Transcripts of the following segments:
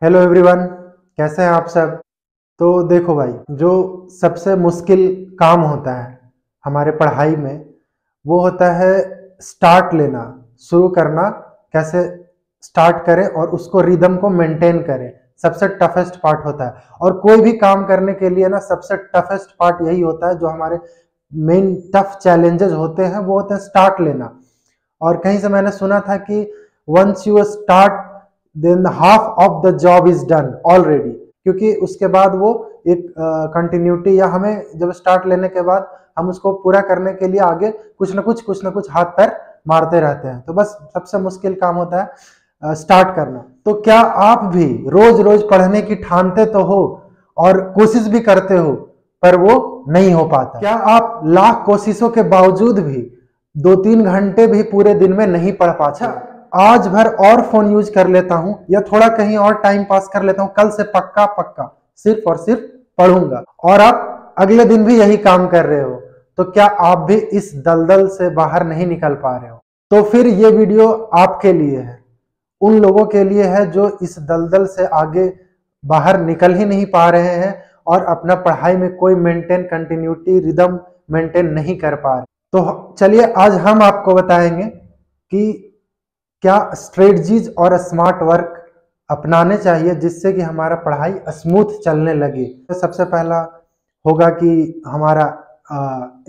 Hello everyone, कैसे हैं आप सब। तो देखो भाई, जो सबसे मुश्किल काम होता है हमारे पढ़ाई में वो होता है स्टार्ट लेना, शुरू करना। कैसे स्टार्ट करें और उसको रिदम को मेंटेन करें, सबसे टफेस्ट पार्ट होता है। और कोई भी काम करने के लिए ना सबसे टफेस्ट पार्ट यही होता है, जो हमारे मेन टफ चैलेंजेस होते हैं वो होते हैं स्टार्ट लेना। और कहीं से मैंने सुना था कि once you start then half of the job is done already, क्योंकि उसके बाद वो एक कंटिन्यूटी या हमें जब स्टार्ट लेने के बाद हम उसको पूरा करने के लिए आगे कुछ ना कुछ हाथ पैर मारते रहते हैं। तो बस सबसे मुश्किल काम होता है स्टार्ट करना। तो क्या आप भी रोज रोज पढ़ने की ठानते तो हो और कोशिश भी करते हो, पर वो नहीं हो पाता? क्या आप लाख कोशिशों के बावजूद भी 2-3 घंटे भी पूरे दिन में नहीं पढ़ पाता? आज भर और फोन यूज कर लेता हूं या थोड़ा कहीं और टाइम पास कर लेता हूं, कल से पक्का पक्का सिर्फ और सिर्फ पढ़ूंगा। और आप अगले दिन भी यही काम कर रहे हो, तो क्या आप भी इस दलदल से बाहर नहीं निकल पा रहे हो? तो फिर ये वीडियो आपके लिए है, उन लोगों के लिए है जो इस दलदल से आगे बाहर निकल ही नहीं पा रहे हैं और अपना पढ़ाई में कोई मेंटेन कंटिन्यूटी रिदम मेंटेन नहीं कर पा रहे। तो चलिए आज हम आपको बताएंगे कि क्या स्ट्रेटजीज और स्मार्ट वर्क अपनाने चाहिए जिससे कि हमारा पढ़ाई स्मूथ चलने लगे। तो सबसे पहला होगा कि हमारा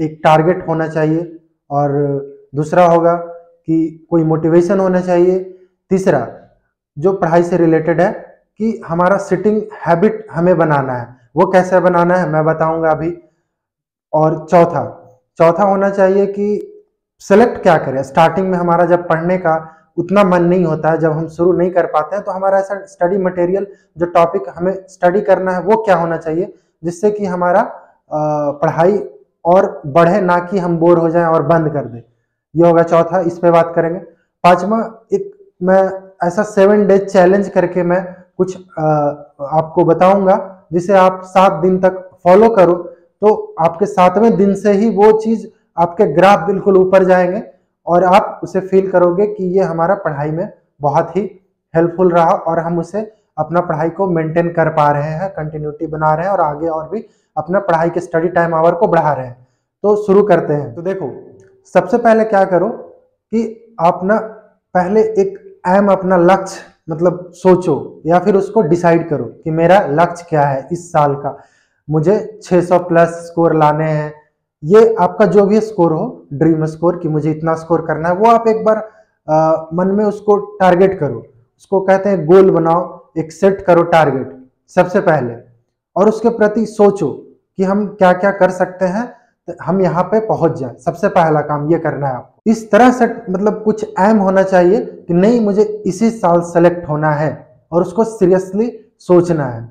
एक टारगेट होना चाहिए, और दूसरा होगा कि कोई मोटिवेशन होना चाहिए। तीसरा जो पढ़ाई से रिलेटेड है कि हमारा सिटिंग हैबिट हमें बनाना है, वो कैसे बनाना है मैं बताऊंगा अभी। और चौथा होना चाहिए कि सेलेक्ट क्या करें। स्टार्टिंग में हमारा जब पढ़ने का उतना मन नहीं होता है, जब हम शुरू नहीं कर पाते हैं, तो हमारा ऐसा स्टडी मटेरियल, जो टॉपिक हमें स्टडी करना है वो क्या होना चाहिए जिससे कि हमारा पढ़ाई और बढ़े, ना कि हम बोर हो जाएं और बंद कर दें। ये होगा चौथा, इस पे बात करेंगे। पांचवा, एक मैं ऐसा 7 डेज चैलेंज करके मैं कुछ आपको बताऊंगा जिसे आप 7 दिन तक फॉलो करो, तो आपके 7वें दिन से ही वो चीज आपके ग्राफ बिल्कुल ऊपर जाएंगे और आप उसे फील करोगे कि ये हमारा पढ़ाई में बहुत ही हेल्पफुल रहा और हम उसे अपना पढ़ाई को मेंटेन कर पा रहे हैं, कंटिन्यूटी बना रहे हैं और आगे और भी अपना पढ़ाई के स्टडी टाइम आवर को बढ़ा रहे हैं। तो शुरू करते हैं। तो देखो, सबसे पहले क्या करो कि आप ना पहले एक अपना लक्ष्य मतलब सोचो या फिर उसको डिसाइड करो कि मेरा लक्ष्य क्या है इस साल का। मुझे 600 प्लस स्कोर लाने हैं। ये आपका जो भी स्कोर हो, ड्रीम स्कोर कि मुझे इतना स्कोर करना है, वो आप एक बार मन में उसको टारगेट करो। उसको कहते हैं गोल बनाओ, एक सेट करो टारगेट सबसे पहले, और उसके प्रति सोचो कि हम क्या क्या कर सकते हैं तो हम यहाँ पे पहुंच जाए। सबसे पहला काम ये करना है आपको। इस तरह से मतलब कुछ एम होना चाहिए कि नहीं, मुझे इसी साल सेलेक्ट होना है और उसको सीरियसली सोचना है।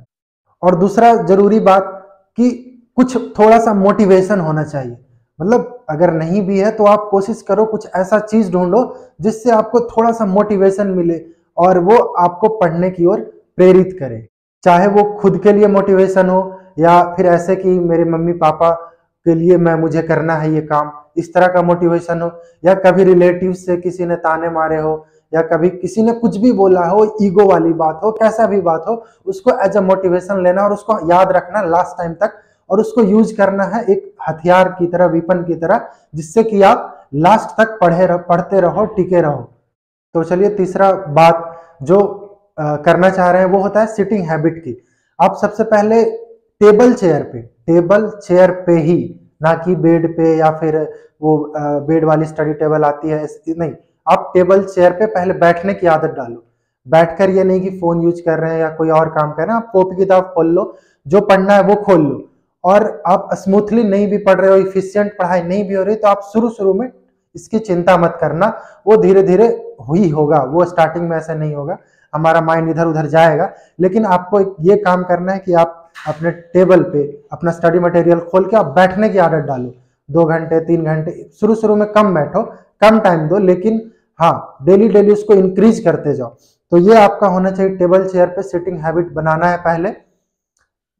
और दूसरा जरूरी बात कि कुछ थोड़ा सा मोटिवेशन होना चाहिए। मतलब अगर नहीं भी है तो आप कोशिश करो कुछ ऐसा चीज ढूंढो जिससे आपको थोड़ा सा मोटिवेशन मिले और वो आपको पढ़ने की ओर प्रेरित करे। चाहे वो खुद के लिए मोटिवेशन हो या फिर ऐसे कि मेरे मम्मी पापा के लिए मुझे करना है ये काम, इस तरह का मोटिवेशन हो, या कभी रिलेटिव से किसी ने ताने मारे हो, या कभी किसी ने कुछ भी बोला हो, ईगो वाली बात हो, कैसा भी बात हो, उसको एज अ मोटिवेशन लेना और उसको याद रखना लास्ट टाइम तक, और उसको यूज करना है एक हथियार की तरह, वेपन की तरह, जिससे कि आप लास्ट तक पढ़ते रहो, टिके रहो। तो चलिए, तीसरा बात जो करना चाह रहे हैं वो होता है सिटिंग हैबिट की। आप सबसे पहले टेबल चेयर पे ही, ना कि बेड पे या फिर वो बेड वाली स्टडी टेबल आती है, नहीं, आप टेबल चेयर पे पहले बैठने की आदत डालो। बैठकर ये नहीं कि फोन यूज कर रहे हैं या कोई और काम कर रहे हैं, आप कॉपी किताब खोल लो, जो पढ़ना है वो खोल लो। और आप स्मूथली नहीं भी पढ़ रहे हो, इफिशिएंट पढ़ाई नहीं भी हो रही, तो आप शुरू में इसकी चिंता मत करना, वो धीरे धीरे ही होगा। वो स्टार्टिंग में ऐसा नहीं होगा, हमारा माइंड इधर उधर जाएगा। लेकिन आपको ये काम करना है कि आप अपने टेबल पे अपना स्टडी मटेरियल खोल के आप बैठने की आदत डालो। 2 घंटे 3 घंटे, शुरू में कम बैठो, कम टाइम दो, लेकिन हाँ डेली उसको इंक्रीज करते जाओ। तो ये आपका होना चाहिए, टेबल चेयर पे सिटिंग हैबिट बनाना है पहले।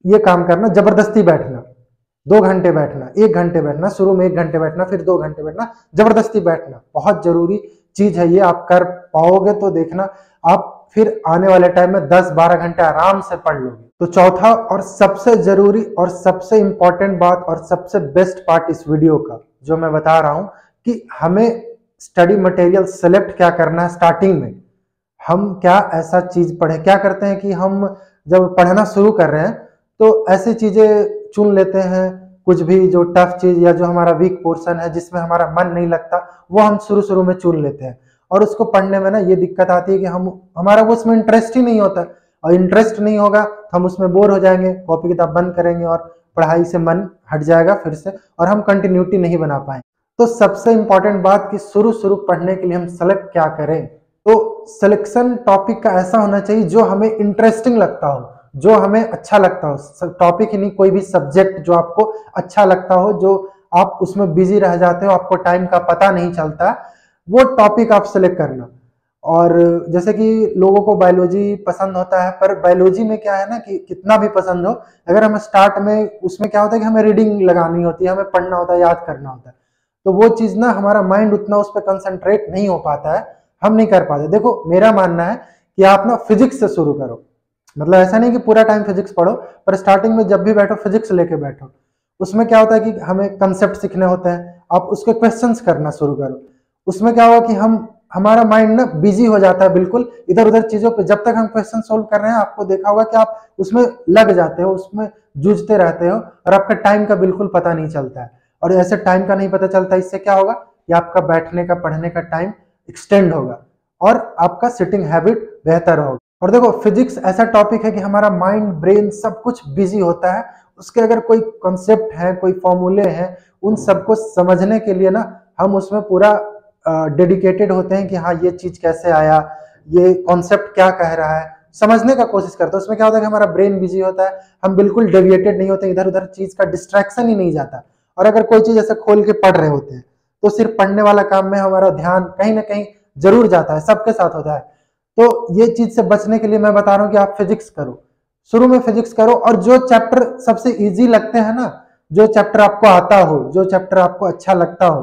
ये काम करना, जबरदस्ती बैठना, 2 घंटे बैठना, 1 घंटे बैठना, शुरू में 1 घंटे बैठना, फिर 2 घंटे बैठना, जबरदस्ती बैठना बहुत जरूरी चीज है ये। आप कर पाओगे तो देखना आप फिर आने वाले टाइम में 10-12 घंटे आराम से पढ़ लोगे। तो चौथा और सबसे जरूरी और सबसे इंपॉर्टेंट बात और सबसे बेस्ट पार्ट इस वीडियो का जो मैं बता रहा हूं कि हमें स्टडी मटेरियल सेलेक्ट क्या करना है। स्टार्टिंग में हम क्या ऐसा चीज पढ़े, क्या करते हैं कि हम जब पढ़ना शुरू कर रहे हैं तो ऐसी चीजें चुन लेते हैं, कुछ भी जो टफ चीज या जो हमारा वीक पोर्शन है जिसमें हमारा मन नहीं लगता वो हम शुरू में चुन लेते हैं और उसको पढ़ने में ना ये दिक्कत आती है कि हमारा वो उसमें इंटरेस्ट ही नहीं होता और इंटरेस्ट नहीं होगा तो हम उसमें बोर हो जाएंगे, कॉपी किताब बंद करेंगे और पढ़ाई से मन हट जाएगा फिर से और हम कंटिन्यूटी नहीं बना पाएंगे। तो सबसे इंपॉर्टेंट बात कि शुरू पढ़ने के लिए हम सेलेक्ट क्या करें, तो सिलेक्शन टॉपिक का ऐसा होना चाहिए जो हमें इंटरेस्टिंग लगता हो, जो हमें अच्छा लगता हो। टॉपिक ही नहीं, कोई भी सब्जेक्ट जो आपको अच्छा लगता हो, जो आप उसमें बिजी रह जाते हो, आपको टाइम का पता नहीं चलता, वो टॉपिक आप सिलेक्ट करना। और जैसे कि लोगों को बायोलॉजी पसंद होता है, पर बायोलॉजी में क्या है ना कि कितना भी पसंद हो, अगर हम स्टार्ट में उसमें क्या होता है कि हमें रीडिंग लगानी होती है, हमें पढ़ना होता है, याद करना होता है, तो वो चीज ना हमारा माइंड उतना उस पर कंसंट्रेट नहीं हो पाता है, हम नहीं कर पाते। देखो मेरा मानना है कि आप ना फिजिक्स से शुरू करो, मतलब ऐसा नहीं कि पूरा टाइम फिजिक्स पढ़ो, पर स्टार्टिंग में जब भी बैठो फिजिक्स लेके बैठो। उसमें क्या होता है कि हमें कंसेप्ट सीखने होते हैं, आप उसके क्वेश्चंस करना शुरू करो। उसमें क्या होगा कि हमारा माइंड ना बिजी हो जाता है बिल्कुल इधर उधर चीजों पे। जब तक हम क्वेश्चन सोल्व कर रहे हैं आपको देखा होगा कि आप उसमें लग जाते हो, उसमें जूझते रहते हो और आपका टाइम का बिल्कुल पता नहीं चलता है। और ऐसे टाइम का नहीं पता चलता, इससे क्या होगा कि आपका बैठने का पढ़ने का टाइम एक्सटेंड होगा और आपका सिटिंग हैबिट बेहतर होगा। और देखो फिजिक्स ऐसा टॉपिक है कि हमारा माइंड ब्रेन सब कुछ बिजी होता है, उसके अगर कोई कॉन्सेप्ट है, कोई फॉर्मूले हैं, उन सबको समझने के लिए ना हम उसमें पूरा डेडिकेटेड होते हैं कि हाँ ये चीज कैसे आया, ये कॉन्सेप्ट क्या कह रहा है, समझने का कोशिश करते हैं। उसमें क्या होता है कि हमारा ब्रेन बिजी होता है, हम बिल्कुल डेविएटेड नहीं होते, इधर उधर चीज का डिस्ट्रैक्शन ही नहीं जाता। और अगर कोई चीज ऐसे खोल के पढ़ रहे होते हैं तो सिर्फ पढ़ने वाला काम में हमारा ध्यान कहीं ना कहीं जरूर जाता है, सबके साथ होता है। तो ये चीज से बचने के लिए मैं बता रहा हूँ कि आप फिजिक्स करो, शुरू में फिजिक्स करो, और जो चैप्टर सबसे इजी लगते हैं ना, जो चैप्टर आपको आता हो, जो चैप्टर आपको अच्छा लगता हो,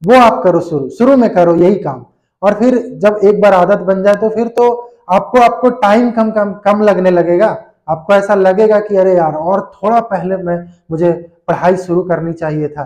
वो आप करो, शुरू में करो यही काम। और फिर जब एक बार आदत बन जाए तो फिर तो आपको टाइम कम लगने लगेगा। आपको ऐसा लगेगा कि अरे यार और थोड़ा पहले मुझे पढ़ाई शुरू करनी चाहिए था।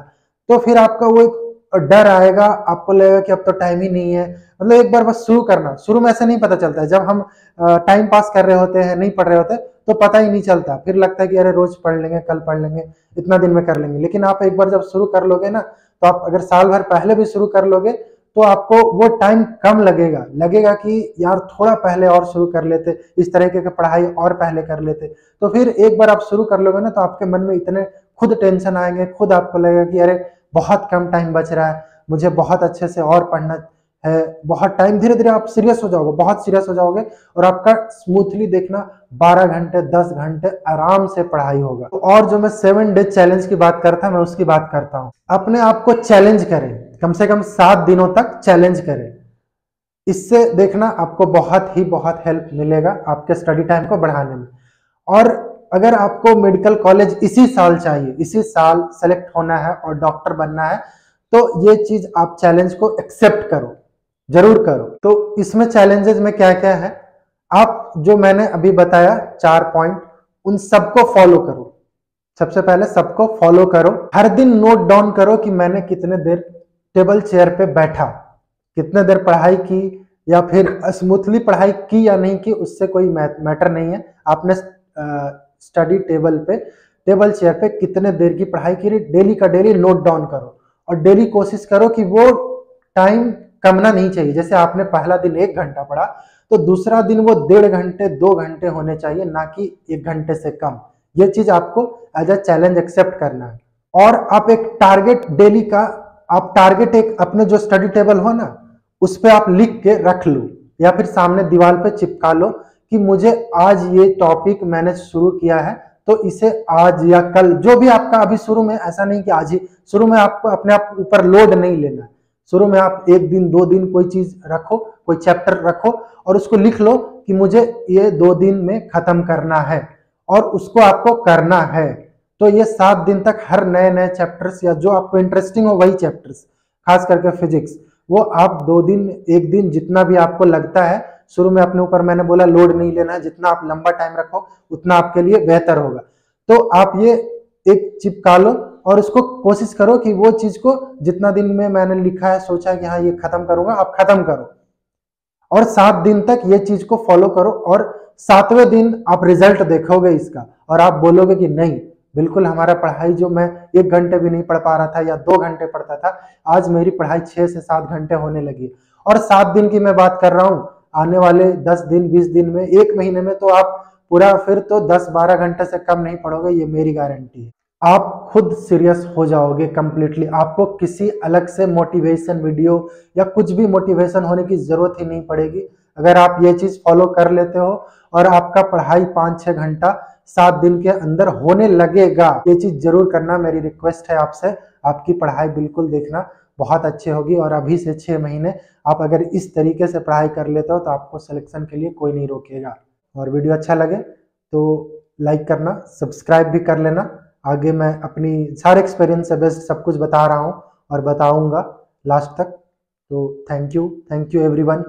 तो फिर आपका वो एक डर आएगा, आपको लगेगा कि अब तो टाइम ही नहीं है। मतलब एक बार बस शुरू करना, शुरू में ऐसे नहीं पता चलता है, जब हम टाइम पास कर रहे होते हैं, नहीं पढ़ रहे होते तो पता ही नहीं चलता, फिर लगता है कि अरे रोज पढ़ लेंगे, कल पढ़ लेंगे, इतना दिन में कर लेंगे। लेकिन आप एक बार जब शुरू कर लोगे ना, तो आप अगर साल भर पहले भी शुरू कर लोगे तो आपको वो टाइम कम लगेगा कि यार थोड़ा पहले और शुरू कर लेते, इस तरीके की पढ़ाई और पहले कर लेते। तो फिर एक बार आप शुरू कर लोगे ना तो आपके मन में इतने खुद टेंशन आएंगे, खुद आपको लगेगा कि अरे बहुत कम टाइम बच रहा है, मुझे बहुत अच्छे से और पढ़ना है, बहुत टाइम। धीरे धीरे आप सीरियस हो जाओगे, बहुत सीरियस हो जाओगे और आपका स्मूथली देखना 12 घंटे 10 घंटे आराम से पढ़ाई होगा। और जो मैं 7 डे चैलेंज की बात करता, मैं उसकी बात करता हूँ। अपने आप को चैलेंज करें, कम से कम 7 दिनों तक चैलेंज करें। इससे देखना आपको बहुत हेल्प मिलेगा आपके स्टडी टाइम को बढ़ाने में। और अगर आपको मेडिकल कॉलेज इसी साल चाहिए, इसी साल सेलेक्ट होना है और डॉक्टर बनना है, तो ये चीज आप चैलेंज को एक्सेप्ट करो, जरूर करो। तो इसमें चैलेंजेस में क्या क्या है, आप जो मैंने अभी बताया 4 पॉइंट, उन सबको फॉलो करो। सबसे पहले सबको फॉलो करो, हर दिन नोट डाउन करो कि मैंने कितने देर टेबल चेयर पे बैठा, कितने देर पढ़ाई की, या फिर स्मूथली पढ़ाई की या नहीं की, उससे कोई मैटर नहीं है। आपने स्टडी टेबल पे, टेबल चेयर पे कितने देर की पढ़ाई की, डेली का डेली नोट डाउन करो। और डेली कोशिश करो कि वो टाइम कमना नहीं चाहिए। जैसे आपने पहला दिन 1 घंटा पढ़ा तो दूसरा दिन वो 1.5 घंटे 2 घंटे होने चाहिए, ना कि 1 घंटे से कम। ये चीज आपको एज अ चैलेंज एक्सेप्ट करना है। और आप एक टारगेट डेली का, आप टारगेट एक अपने जो स्टडी टेबल हो ना उस पर आप लिख के रख लो, या फिर सामने दीवार पे चिपका लो कि मुझे आज ये टॉपिक मैंने शुरू किया है तो इसे आज या कल, जो भी आपका अभी शुरू में, ऐसा नहीं कि आज ही, शुरू में आपको अपने आप ऊपर लोड नहीं लेना है। शुरू में आप 1 दिन 2 दिन कोई चीज रखो, कोई चैप्टर रखो और उसको लिख लो कि मुझे ये 2 दिन में खत्म करना है, और उसको आपको करना है। तो ये 7 दिन तक हर नए नए चैप्टर्स, या जो आपको इंटरेस्टिंग हो वही चैप्टर्स, खास करके फिजिक्स, वो आप 2 दिन 1 दिन जितना भी आपको लगता है शुरू में अपने ऊपर मैंने बोला लोड नहीं लेना है, जितना आप लंबा टाइम रखो उतना आपके लिए बेहतर होगा। तो आप ये एक चिपका लो और उसको कोशिश करो कि वो चीज को जितना दिन में मैंने लिखा है, सोचा है कि हाँ ये खत्म करूंगा, आप खत्म करो और 7 दिन तक ये चीज को फॉलो करो और 7वें दिन आप रिजल्ट देखोगे इसका और आप बोलोगे कि नहीं बिल्कुल हमारा पढ़ाई जो मैं 1 घंटे भी नहीं पढ़ पा रहा था या 2 घंटे पढ़ता था, आज मेरी पढ़ाई 6 से 7 घंटे होने लगी। और 7 दिन की मैं बात कर रहा हूँ, आने वाले 10 दिन 20 दिन में 1 महीने में तो आप पूरा फिर तो 10-12 घंटे से कम नहीं पढ़ोगे, ये मेरी गारंटी है। आप खुद सीरियस हो जाओगे कंप्लीटली, आपको किसी अलग से मोटिवेशन वीडियो या कुछ भी मोटिवेशन होने की जरूरत ही नहीं पड़ेगी। अगर आप ये चीज फॉलो कर लेते हो और आपका पढ़ाई 5-6 घंटा 7 दिन के अंदर होने लगेगा, ये चीज जरूर करना, मेरी रिक्वेस्ट है आपसे। आपकी पढ़ाई बिल्कुल देखना बहुत अच्छी होगी और अभी से 6 महीने आप अगर इस तरीके से पढ़ाई कर लेते हो तो आपको सिलेक्शन के लिए कोई नहीं रोकेगा। और वीडियो अच्छा लगे तो लाइक करना, सब्सक्राइब भी कर लेना। आगे मैं अपनी सारे एक्सपीरियंस से बेस्ट सब कुछ बता रहा हूँ और बताऊंगा लास्ट तक। तो थैंक यू एवरीवन।